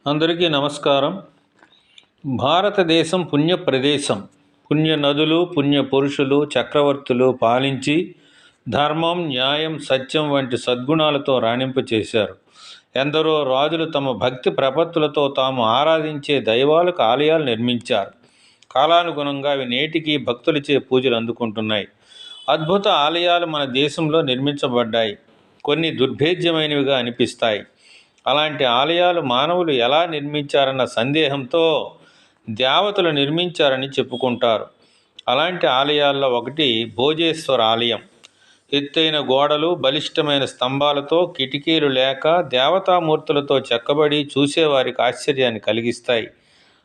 అందరికీ నమస్కారం. భారతదేశం పుణ్య ప్రదేశం. పుణ్య నదులు, పుణ్య పురుషులు, చక్రవర్తులు పాలించి ధర్మం, న్యాయం, సత్యం వంటి సద్గుణాలతో రాణింపచేశారు. ఎందరో రాజులు తమ భక్తి ప్రపత్తులతో తాము ఆరాధించే దైవాలకు ఆలయాలు నిర్మించారు. కాలానుగుణంగా అవి నేటికి భక్తులచే పూజలు అందుకుంటున్నాయి. అద్భుత ఆలయాలు మన దేశంలో నిర్మించబడ్డాయి. కొన్ని దుర్భేద్యమైనవిగా అనిపిస్తాయి. అలాంటి ఆలయాలు మానవులు ఎలా నిర్మించారన్న సందేహంతో దేవతలు నిర్మించారని చెప్పుకుంటారు. అలాంటి ఆలయాల్లో ఒకటి భోజేశ్వర ఆలయం. ఎత్తైన గోడలు, బలిష్టమైన స్తంభాలతో, కిటికీలు లేక దేవతామూర్తులతో చెక్కబడి చూసేవారికి ఆశ్చర్యాన్ని కలిగిస్తాయి.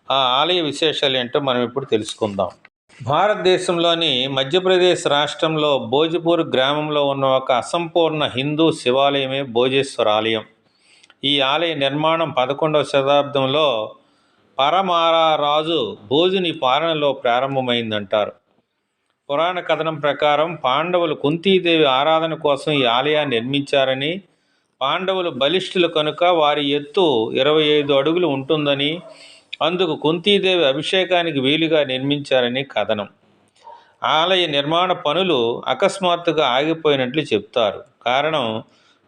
ఆ ఆలయ విశేషాలు ఏంటో మనం ఇప్పుడు తెలుసుకుందాం. భారతదేశంలోని మధ్యప్రదేశ్ రాష్ట్రంలో భోజ్పూర్ గ్రామంలో ఉన్న ఒక అసంపూర్ణ హిందూ శివాలయమే భోజేశ్వర ఆలయం. ఈ ఆలయ నిర్మాణం 11వ శతాబ్దంలో పరమారారాజు భోజుని పాలనలో ప్రారంభమైందంటారు. పురాణ కథనం ప్రకారం పాండవులు కుంతీదేవి ఆరాధన కోసం ఈ ఆలయాన్ని నిర్మించారని, పాండవులు బలిష్ఠులు కనుక వారి ఎత్తు 25 అడుగులు ఉంటుందని, అందుకు కుంతీదేవి అభిషేకానికి వీలుగా నిర్మించారని కథనం. ఆలయ నిర్మాణ పనులు అకస్మాత్తుగా ఆగిపోయినట్లు చెప్తారు. కారణం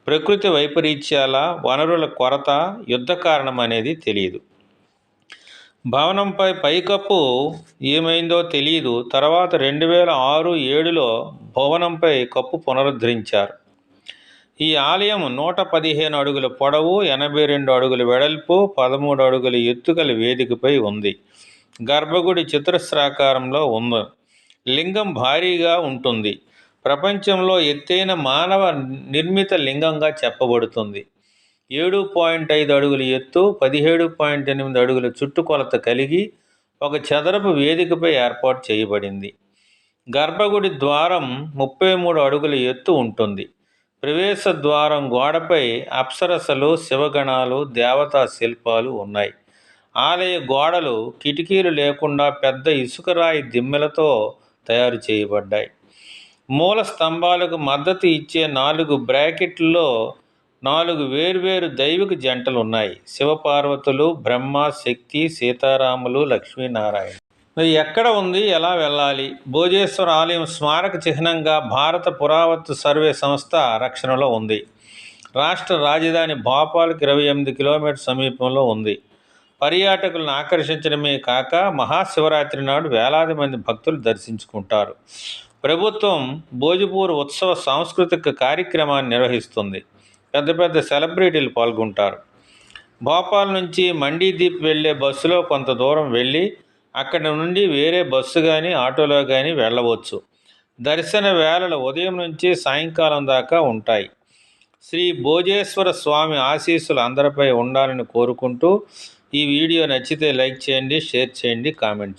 ప్రకృతి వైపరీత్యాల, వనరుల కొరత, యుద్ధ కారణం అనేది తెలియదు. భవనంపై పైకప్పు ఏమైందో తెలియదు. తర్వాత 2006-7లో భవనంపై కప్పు పునరుద్ధరించారు. ఈ ఆలయం 115 అడుగుల పొడవు, 82 అడుగుల వెడల్పు, 13 అడుగుల ఎత్తుగల వేదికపై ఉంది. గర్భగుడి చతురస్రాకారంలో ఉంది. లింగం భారీగా ఉంటుంది. ప్రపంచంలో ఎత్తైన మానవ నిర్మిత లింగంగా చెప్పబడుతుంది. 7.5 అడుగుల ఎత్తు, 17.8 అడుగుల చుట్టుకొలత కలిగి ఒక చదరపు వేదికపై ఏర్పాటు చేయబడింది. గర్భగుడి ద్వారం 33 అడుగుల ఎత్తు ఉంటుంది. ప్రవేశ ద్వారం గోడపై అప్సరసలు, శివగణాలు, దేవతా శిల్పాలు ఉన్నాయి. ఆలయ గోడలు కిటికీలు లేకుండా పెద్ద ఇసుకరాయి దిమ్మెలతో తయారు చేయబడ్డాయి. మూల స్తంభాలకు మద్దతు ఇచ్చే 4 బ్రాకెట్లలో 4 వేర్వేరు దైవిక జంటలు ఉన్నాయి. శివపార్వతులు, బ్రహ్మ, శక్తి, సీతారాములు, లక్ష్మీనారాయణ. మరి ఎక్కడ ఉంది, ఎలా వెళ్ళాలి? భోజేశ్వర ఆలయం స్మారక చిహ్నంగా భారత పురావస్తు సర్వే సంస్థ రక్షణలో ఉంది. రాష్ట్ర రాజధాని భోపాల్కి 28 కిలోమీటర్ల సమీపంలో ఉంది. పర్యాటకులను ఆకర్షించడమే కాక మహాశివరాత్రి నాడు వేలాది మంది భక్తులు దర్శించుకుంటారు. ప్రభుత్వం భోజ్పూర్ ఉత్సవ సాంస్కృతిక కార్యక్రమాన్ని నిర్వహిస్తుంది. పెద్ద పెద్ద సెలబ్రిటీలు పాల్గొంటారు. భోపాల్ నుంచి మండీదీప్ వెళ్ళే బస్సులో కొంత దూరం వెళ్ళి అక్కడి నుండి వేరే బస్సు కానీ, ఆటోలో కానీ వెళ్ళవచ్చు. దర్శన వేళలు ఉదయం నుంచి సాయంకాలం దాకా ఉంటాయి. శ్రీ భోజేశ్వర స్వామి ఆశీస్సులు అందరిపై ఉండాలని కోరుకుంటూ ఈ వీడియో నచ్చితే లైక్ చేయండి, షేర్ చేయండి, కామెంట్ చేయండి.